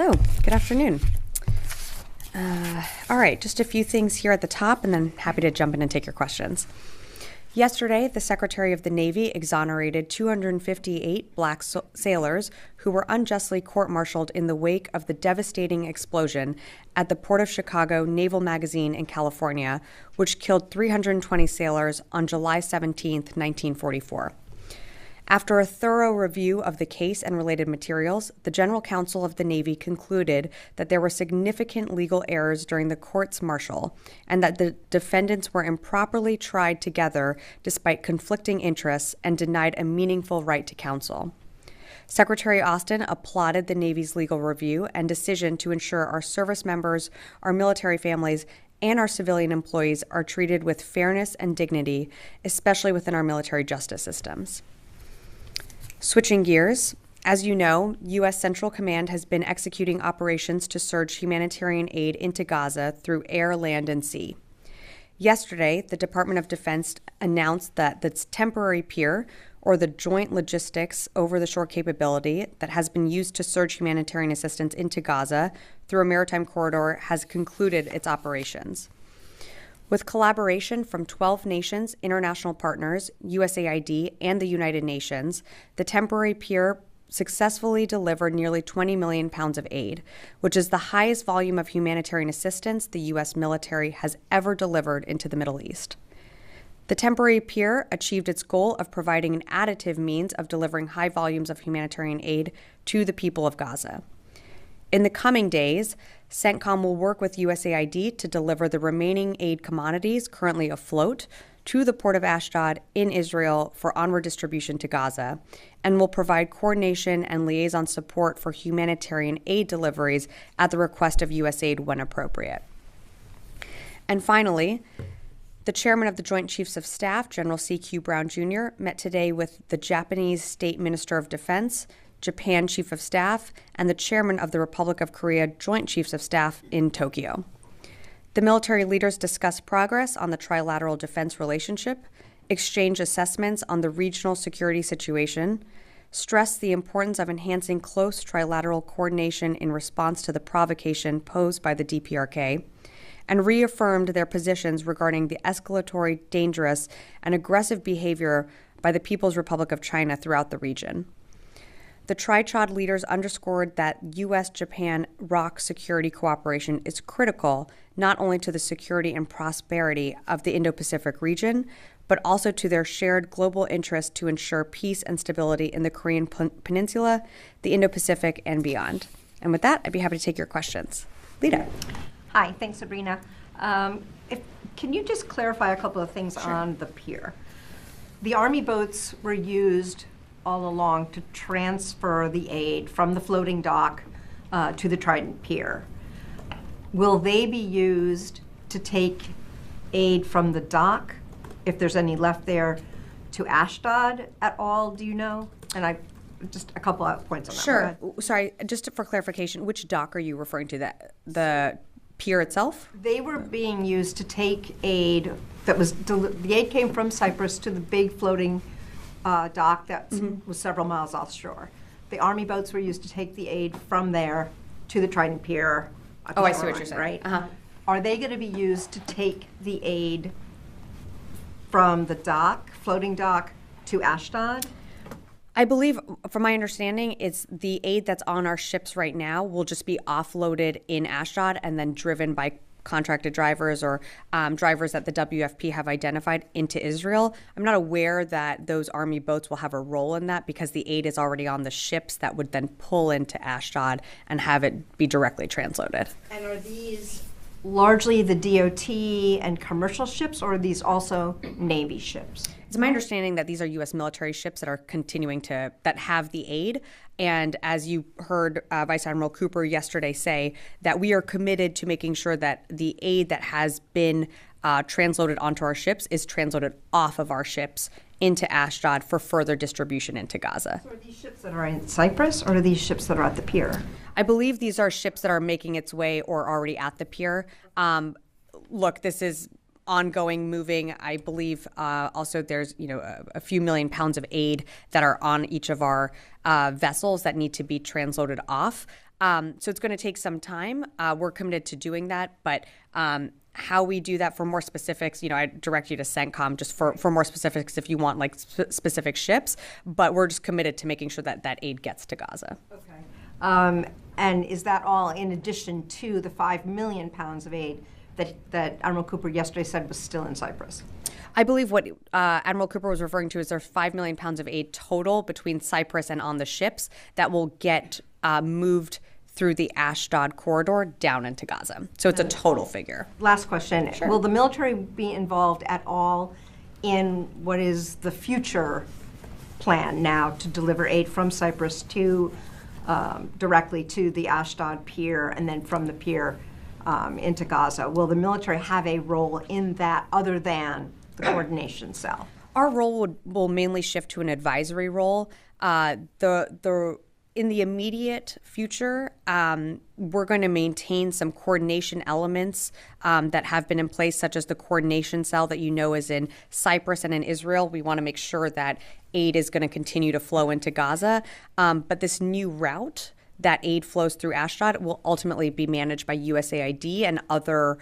Hello, good afternoon. All right, just a few things here at the top, and then happy to jump in and take your questions. Yesterday, the Secretary of the Navy exonerated 258 black sailors who were unjustly court-martialed in the wake of the devastating explosion at the Port of Chicago Naval Magazine in California, which killed 320 sailors on July 17, 1944. After a thorough review of the case and related materials, the General Counsel of the Navy concluded that there were significant legal errors during the courts-martial and that the defendants were improperly tried together despite conflicting interests and denied a meaningful right to counsel. Secretary Austin applauded the Navy's legal review and decision to ensure our service members, our military families, and our civilian employees are treated with fairness and dignity, especially within our military justice systems. Switching gears, as you know, U.S. Central Command has been executing operations to surge humanitarian aid into Gaza through air, land, and sea. Yesterday, the Department of Defense announced that the temporary pier, or the joint logistics over-the-shore capability that has been used to surge humanitarian assistance into Gaza through a maritime corridor, has concluded its operations. With collaboration from 12 nations, international partners, USAID, and the United Nations, the temporary pier successfully delivered nearly 20 million pounds of aid, which is the highest volume of humanitarian assistance the U.S. military has ever delivered into the Middle East. The temporary pier achieved its goal of providing an additive means of delivering high volumes of humanitarian aid to the people of Gaza. In the coming days, CENTCOM will work with USAID to deliver the remaining aid commodities currently afloat to the Port of Ashdod in Israel for onward distribution to Gaza, and will provide coordination and liaison support for humanitarian aid deliveries at the request of USAID when appropriate. And finally, the chairman of the Joint Chiefs of Staff, General C.Q. Brown Jr., met today with the Japanese State Minister of Defense, Japan Chief of Staff, and the chairman of the Republic of Korea Joint Chiefs of Staff in Tokyo. The military leaders discussed progress on the trilateral defense relationship, exchanged assessments on the regional security situation, stressed the importance of enhancing close trilateral coordination in response to the provocation posed by the DPRK, and reaffirmed their positions regarding the escalatory, dangerous, and aggressive behavior by the People's Republic of China throughout the region. The Tri-Chad leaders underscored that U.S.-Japan ROC security cooperation is critical not only to the security and prosperity of the Indo-Pacific region, but also to their shared global interest to ensure peace and stability in the Korean Peninsula, the Indo-Pacific, and beyond. And with that, I'd be happy to take your questions. Lita. Hi, thanks, Sabrina. Can you just clarify a couple of things on the pier? The Army boats were used all along to transfer the aid from the floating dock to the Trident Pier. Will they be used to take aid from the dock, if there's any left there, to Ashdod at all, do you know? And just a couple of points on that. Sure. Sorry, just for clarification, which dock are you referring to? The pier itself? They were being used to take aid that was, the aid came from Cyprus to the big floating dock that was several miles offshore. The Army boats were used to take the aid from there to the Trident Pier. Oh, I see what you're saying. Right? Are they going to be used to take the aid from the dock, floating dock, to Ashdod? I believe, from my understanding, it's the aid that's on our ships right now will just be offloaded in Ashdod and then driven by contracted drivers or drivers that the WFP have identified into Israel. I'm not aware that those Army boats will have a role in that because the aid is already on the ships that would then pull into Ashdod and have it be directly transloaded. And are these largely the DOT and commercial ships, or are these also Navy ships? It's my understanding that these are U.S. military ships that are continuing to, that have the aid. And as you heard Vice Admiral Cooper yesterday say, that we are committed to making sure that the aid that has been transloaded onto our ships is transloaded off of our ships into Ashdod for further distribution into Gaza. So are these ships that are in Cyprus, or are these ships that are at the pier? I believe these are ships that are making its way or already at the pier. Look, this is ongoing moving. I believe also there's a few million pounds of aid that are on each of our vessels that need to be transloaded off. So it's going to take some time. We're committed to doing that, but how we do that for more specifics, I direct you to CENTCOM just for more specifics if you want specific ships. But we're just committed to making sure that aid gets to Gaza. Okay. And is that all in addition to the 5 million pounds of aid that Admiral Cooper yesterday said was still in Cyprus? I believe what Admiral Cooper was referring to is there's 5 million pounds of aid total between Cyprus and on the ships that will get moved through the Ashdod corridor down into Gaza. So it's a total figure. Last question. Sure. Will the military be involved at all in what is the future plan now to deliver aid from Cyprus to directly to the Ashdod pier and then from the pier into Gaza? Will the military have a role in that other than the coordination cell? Our role will mainly shift to an advisory role. In the immediate future, we're going to maintain some coordination elements that have been in place, such as the coordination cell that is in Cyprus and in Israel. We want to make sure that aid is going to continue to flow into Gaza. But this new route that aid flows through Ashdod will ultimately be managed by USAID and other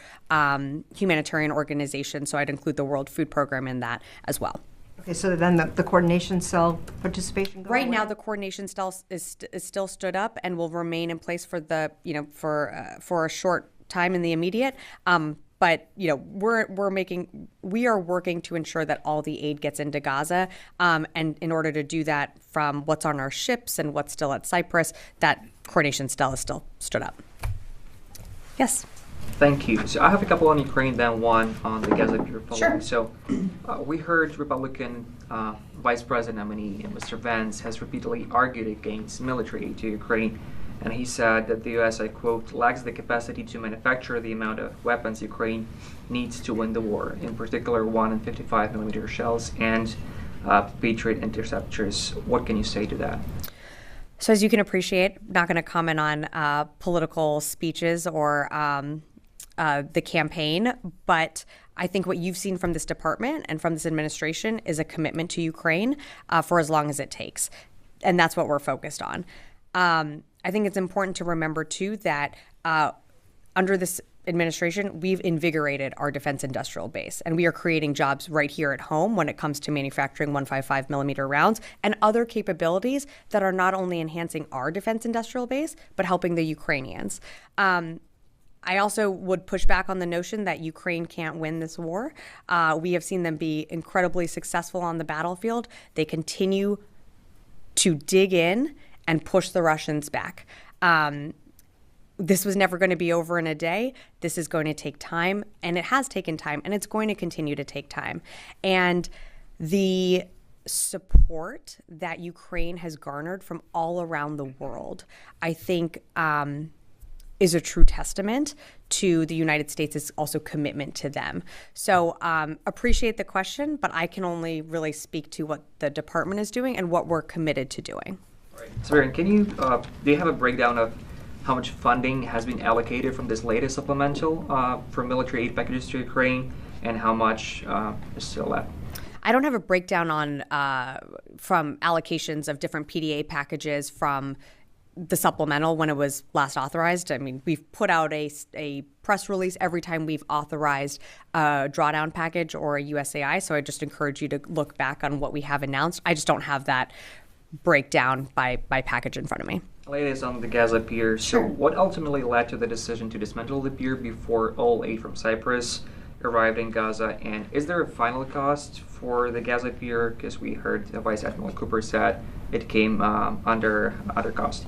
humanitarian organizations. So I'd include the World Food Program in that as well. Okay, so then the coordination cell participation goes right away? now, the coordination cell is still stood up and will remain in place for for a short time in the immediate. But we are working to ensure that all the aid gets into Gaza, and in order to do that, from what's on our ships and what's still at Cyprus, that coordination cell is still stood up. Yes. Thank you. So I have a couple on Ukraine, then one on the Gaza Pier following. Sure. So we heard Republican Vice President nominee Mr. Vance has repeatedly argued against military aid to Ukraine, and he said that the U.S., I quote, lacks the capacity to manufacture the amount of weapons Ukraine needs to win the war, in particular 155 millimeter shells and Patriot interceptors. What can you say to that? So as you can appreciate, not going to comment on political speeches or the campaign, but I think what you've seen from this department and from this administration is a commitment to Ukraine for as long as it takes. And that's what we're focused on. I think it's important to remember, too, that under this administration, we've invigorated our defense industrial base, and we are creating jobs right here at home when it comes to manufacturing 155 millimeter rounds and other capabilities that are not only enhancing our defense industrial base, but helping the Ukrainians. I also would push back on the notion that Ukraine can't win this war. We have seen them be incredibly successful on the battlefield. They continue to dig in and push the Russians back. This was never going to be over in a day. This is going to take time, and it has taken time, and it's going to continue to take time. And the support that Ukraine has garnered from all around the world, I think, is a true testament to the United States' also commitment to them. So appreciate the question, but I can only really speak to what the department is doing and what we're committed to doing. Right. Sabrina, can you, do you have a breakdown of how much funding has been allocated from this latest supplemental for military aid packages to Ukraine, and how much is still left? I don't have a breakdown on from allocations of different PDA packages from the supplemental when it was last authorized. I mean, we've put out a press release every time we've authorized a drawdown package or a USAI, so I just encourage you to look back on what we have announced. I just don't have that breakdown by package in front of me. Latest on the Gaza pier. Sure. So what ultimately led to the decision to dismantle the pier before all aid from Cyprus arrived in Gaza? And is there a final cost for the Gaza pier? Because we heard Vice Admiral Cooper said it came under other cost.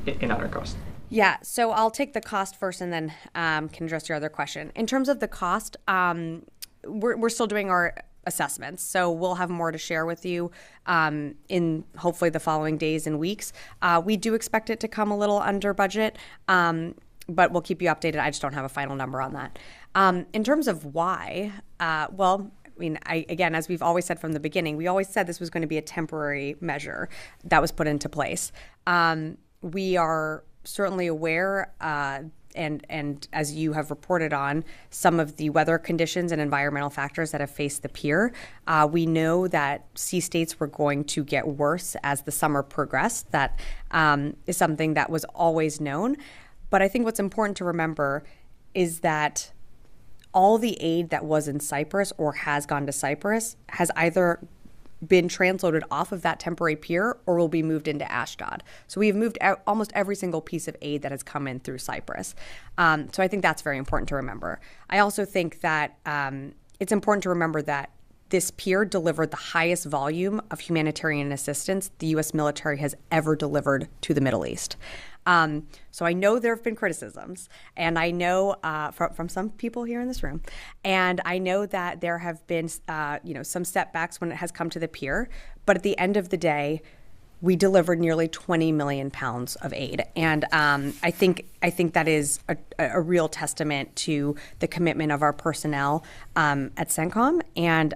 Yeah, so I'll take the cost first and then can address your other question. In terms of the cost, we're still doing our assessments, so we'll have more to share with you in hopefully the following days and weeks. We do expect it to come a little under budget, but we'll keep you updated. I just don't have a final number on that. In terms of why, well, I mean, again, as we've always said from the beginning, we always said this was going to be a temporary measure that was put into place. We are certainly aware, and as you have reported on, some of the weather conditions and environmental factors that have faced the pier. We know that sea states were going to get worse as the summer progressed. That is something that was always known. But I think what's important to remember is that all the aid that was in Cyprus or has gone to Cyprus has either been transloaded off of that temporary pier or will be moved into Ashdod. So we have moved out almost every single piece of aid that has come in through Cyprus. So I think that's very important to remember. I also think that it's important to remember that this pier delivered the highest volume of humanitarian assistance the U.S. military has ever delivered to the Middle East. So I know there have been criticisms, and I know from some people here in this room, and I know that there have been some setbacks when it has come to the pier. But at the end of the day, we delivered nearly 20 million pounds of aid, and I think that is a real testament to the commitment of our personnel at CENTCOM, and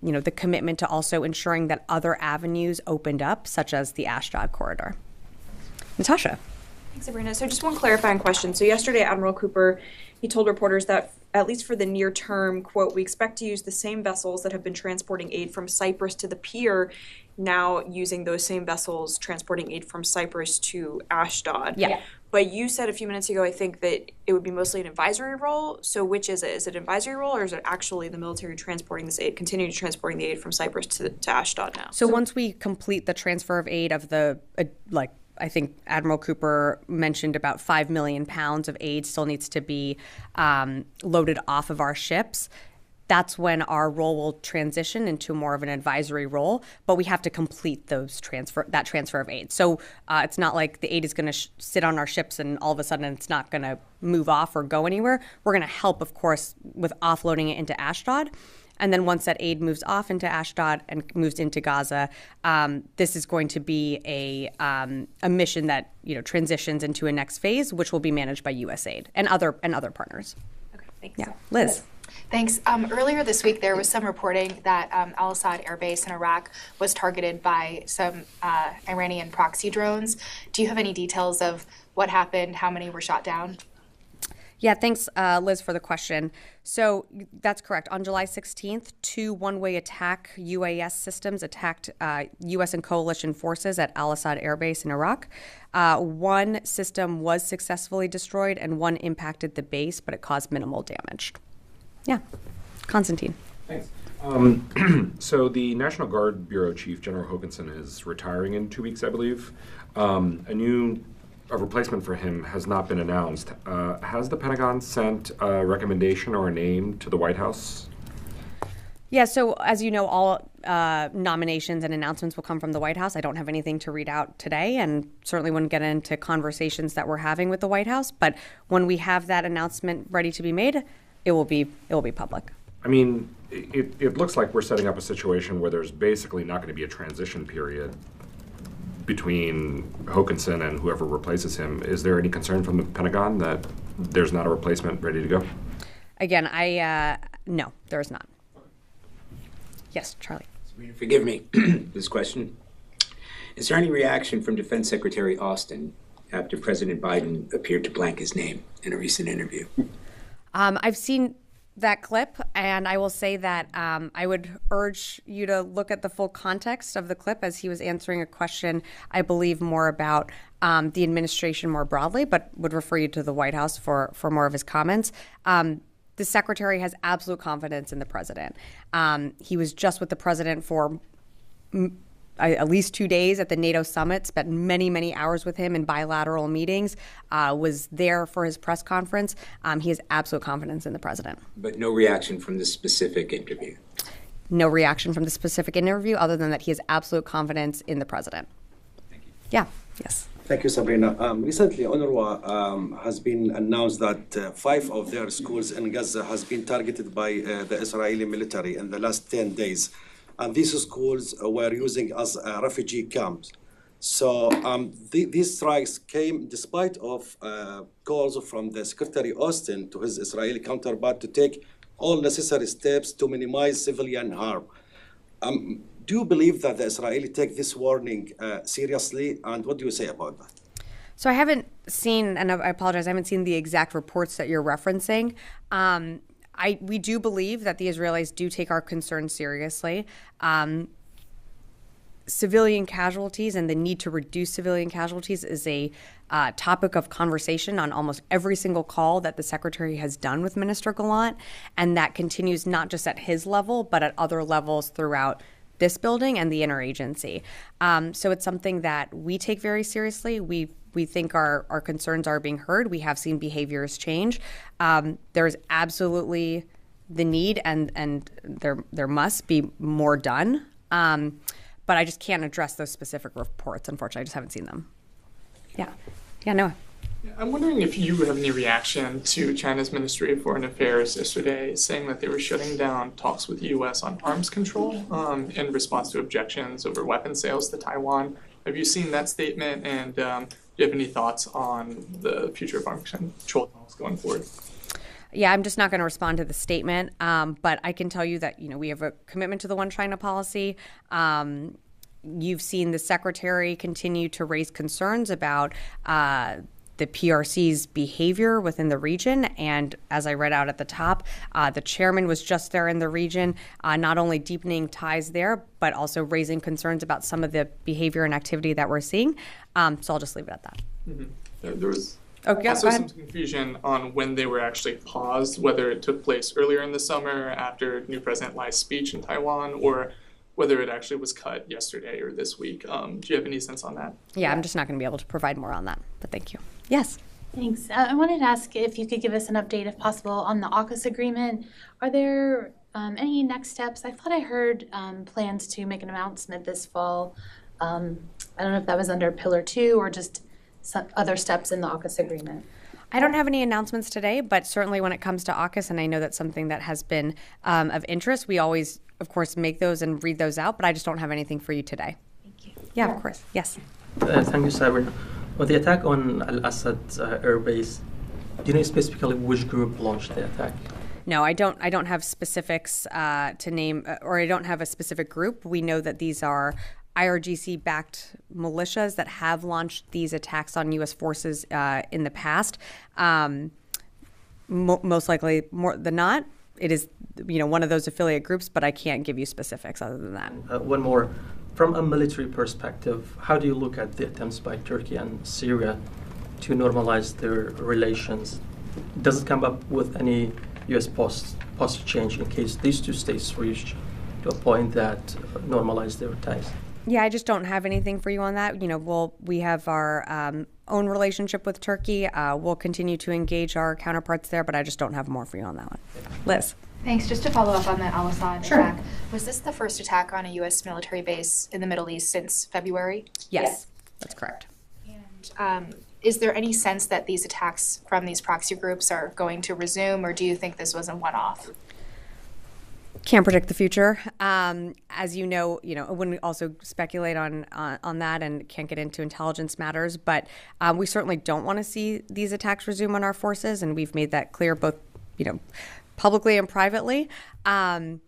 the commitment to also ensuring that other avenues opened up, such as the Ashdod corridor. Natasha. Thanks, Sabrina. So just one clarifying question. So yesterday, Admiral Cooper, he told reporters that, at least for the near term, quote, we expect to use the same vessels that have been transporting aid from Cyprus to the pier, now using those same vessels transporting aid from Cyprus to Ashdod. Yeah. But you said a few minutes ago, I think, that it would be mostly an advisory role. So which is it? Is it an advisory role, or is it actually the military transporting this aid, continuing transporting the aid from Cyprus to Ashdod now? So once we complete the transfer of aid of the, I think Admiral Cooper mentioned about 5 million pounds of aid still needs to be loaded off of our ships. That's when our role will transition into more of an advisory role, but we have to complete that transfer of aid. So it's not like the aid is going to sit on our ships and all of a sudden it's not going to move off or go anywhere. We're going to help, of course, with offloading it into Ashdod. And then once that aid moves off into Ashdod and moves into Gaza, this is going to be a mission that transitions into a next phase, which will be managed by USAID and other partners. Okay, thanks. Yeah, Liz. Thanks. Earlier this week, there was some reporting that Al-Assad Air Base in Iraq was targeted by some Iranian proxy drones. Do you have any details of what happened, how many were shot down? Yeah, thanks, Liz, for the question. So that's correct. On July 16th, 2 one-way attack UAS systems attacked U.S. and coalition forces at Al-Assad Air Base in Iraq. One system was successfully destroyed and one impacted the base, but it caused minimal damage. Yeah. Konstantin. Thanks. So the National Guard Bureau Chief, General Hokanson, is retiring in 2 weeks, I believe. A replacement for him has not been announced. Has the Pentagon sent a recommendation or a name to the White House? Yeah, so as you know, all nominations and announcements will come from the White House. I don't have anything to read out today, and certainly wouldn't get into conversations that we're having with the White House. But when we have that announcement ready to be made, it will be public. I mean, it looks like we're setting up a situation where there's basically not going to be a transition period between Hokanson and whoever replaces him. Is there any concern from the Pentagon that there's not a replacement ready to go? Again, no, there is not. Yes, Charlie. Sabrina, forgive me this question. Is there any reaction from Defense Secretary Austin after President Biden appeared to blank his name in a recent interview? I've seen that clip, and I will say that I would urge you to look at the full context of the clip as he was answering a question, I believe, more about the administration more broadly, but would refer you to the White House for more of his comments. The secretary has absolute confidence in the president. He was just with the president for at least 2 days at the NATO summit, spent many, many hours with him in bilateral meetings, was there for his press conference. He has absolute confidence in the president. But no reaction from this specific interview? No reaction from the specific interview other than that he has absolute confidence in the president. Thank you. Yeah, yes. Thank you, Sabrina. Recently, UNRWA has been announced that 5 of their schools in Gaza has been targeted by the Israeli military in the last 10 days. And these schools were using as refugee camps. So these strikes came despite of calls from the Secretary Austin to his Israeli counterpart to take all necessary steps to minimize civilian harm. Do you believe that the Israelis take this warning seriously, and what do you say about that? So I haven't seen, and I apologize, I haven't seen the exact reports that you're referencing. We do believe that the Israelis do take our concerns seriously. Civilian casualties and the need to reduce civilian casualties is a topic of conversation on almost every single call that the Secretary has done with Minister Gallant, and that continues not just at his level, but at other levels throughout this building and the interagency. So it's something that we take very seriously. We think our concerns are being heard. We have seen behaviors change. There's absolutely the need, and there must be more done. But I just can't address those specific reports. Unfortunately, I just haven't seen them. Yeah, Noah. I'm wondering if you have any reaction to China's Ministry of Foreign Affairs yesterday saying that they were shutting down talks with the U.S. on arms control in response to objections over weapon sales to Taiwan. Have you seen that statement, and do you have any thoughts on the future of arms control talks going forward? Yeah, I'm just not going to respond to the statement, but I can tell you that we have a commitment to the One China policy. You've seen the Secretary continue to raise concerns about the PRC's behavior within the region, and as I read out at the top, the chairman was just there in the region, not only deepening ties there, but also raising concerns about some of the behavior and activity that we're seeing. So I'll just leave it at that. Mm-hmm. There was Okay, also some confusion on when they were actually paused, whether it took place earlier in the summer after new President Lai's speech in Taiwan, or whether it actually was cut yesterday or this week. Do you have any sense on that? Yeah, I'm just not going to be able to provide more on that, but thank you. Yes. Thanks. I wanted to ask if you could give us an update, if possible, on the AUKUS agreement. Are there any next steps? I thought I heard plans to make an announcement this fall. I don't know if that was under Pillar 2 or just some other steps in the AUKUS agreement. I don't have any announcements today, but certainly when it comes to AUKUS, and I know that's something that has been of interest, we always, of course, make those and read those out, but I just don't have anything for you today. Thank you. Yeah, of course. Yes. Thank you, Sabrina. On the attack on Al-Assad air base, do you know specifically which group launched the attack? No, I don't have specifics to name, or I don't have a specific group. We know that these are IRGC-backed militias that have launched these attacks on U.S. forces in the past. Most likely, more than not, it is one of those affiliate groups, but I can't give you specifics other than that. One more. From a military perspective, how do you look at the attempts by Turkey and Syria to normalize their relations? Does it come up with any U.S. posture change in case these two states reach to a point that normalize their ties? Yeah, I just don't have anything for you on that. We have our own relationship with Turkey. We'll continue to engage our counterparts there, but I just don't have more for you on that one. Liz. Thanks. Just to follow up on the Al-Assad Sure. attack, was this the first attack on a U.S. military base in the Middle East since February? Yes, that's correct. And is there any sense that these attacks from these proxy groups are going to resume, or do you think this was a one-off? Can't predict the future. As you know, I wouldn't also speculate on that, and can't get into intelligence matters. But we certainly don't want to see these attacks resume on our forces, and we've made that clear both, publicly and privately. I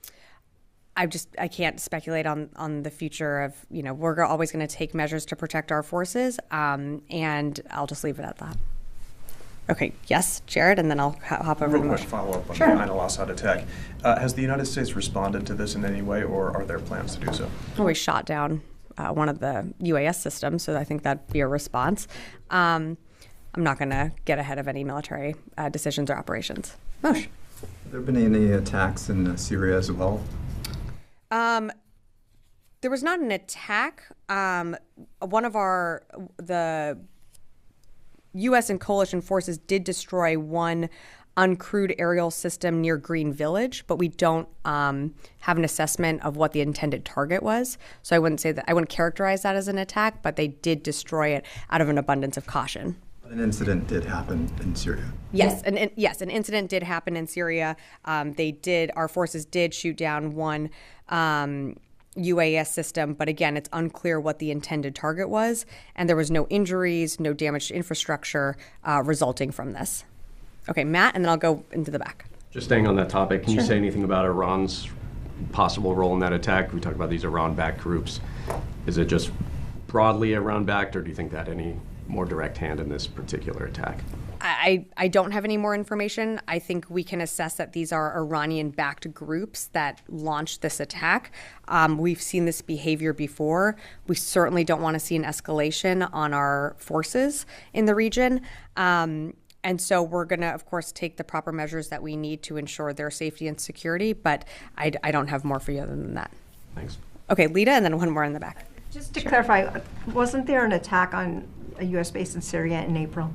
can't speculate on the future of, we're always going to take measures to protect our forces, and I'll just leave it at that. Okay, yes, Jared, and then I'll hop over to Real Moshe. quick follow-up on Sure. the Al-Assad attack. Has the United States responded to this in any way, or are there plans to do so? Well, we shot down one of the UAS systems, so I think that'd be a response. I'm not going to get ahead of any military decisions or operations. Moshe. Have there been any attacks in Syria as well? There was not an attack. One of the U.S. and coalition forces did destroy one uncrewed aerial system near Green Village, but we don't have an assessment of what the intended target was. So I wouldn't characterize that as an attack, but they did destroy it out of an abundance of caution. An incident did happen in Syria. Yes, an incident did happen in Syria. Our forces did shoot down one UAS system, but again, it's unclear what the intended target was, and there was no injuries, no damage to infrastructure resulting from this. Okay, Matt, and then I'll go into the back. Just staying on that topic, can Sure. you say anything about Iran's possible role in that attack? We talk about these Iran-backed groups. Is it just broadly Iran-backed, or do you think that any more direct hand in this particular attack? I don't have any more information. I think we can assess that these are Iranian-backed groups that launched this attack. We've seen this behavior before. We certainly don't want to see an escalation on our forces in the region. And so we're going to, of course, take the proper measures that we need to ensure their safety and security. But I don't have more for you other than that. Thanks. Okay, Lita, and then one more in the back. Just to clarify, wasn't there an attack on a U.S. base in Syria in April?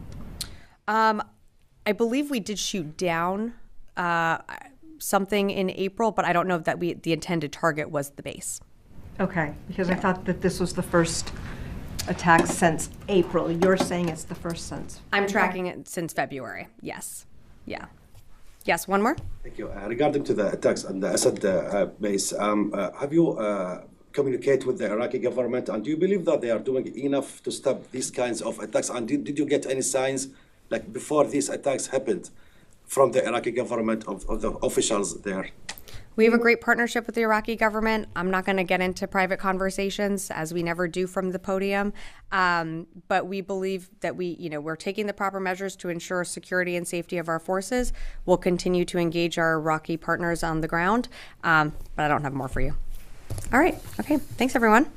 I believe we did shoot down something in April, but I don't know if that the intended target was the base. Okay, because I thought that this was the first attack since April. You're saying it's the first since. I'm tracking it since February. Yes. Yeah. Yes, one more. Thank you. Regarding to the attacks on the Assad base, have you communicate with the Iraqi government, and do you believe that they are doing enough to stop these kinds of attacks? And did you get any signs, like before these attacks happened, from the Iraqi government, of the officials there? We have a great partnership with the Iraqi government. I'm not going to get into private conversations, as we never do from the podium. But we believe that we're taking the proper measures to ensure security and safety of our forces. We'll continue to engage our Iraqi partners on the ground, but I don't have more for you. All right. Okay. Thanks, everyone.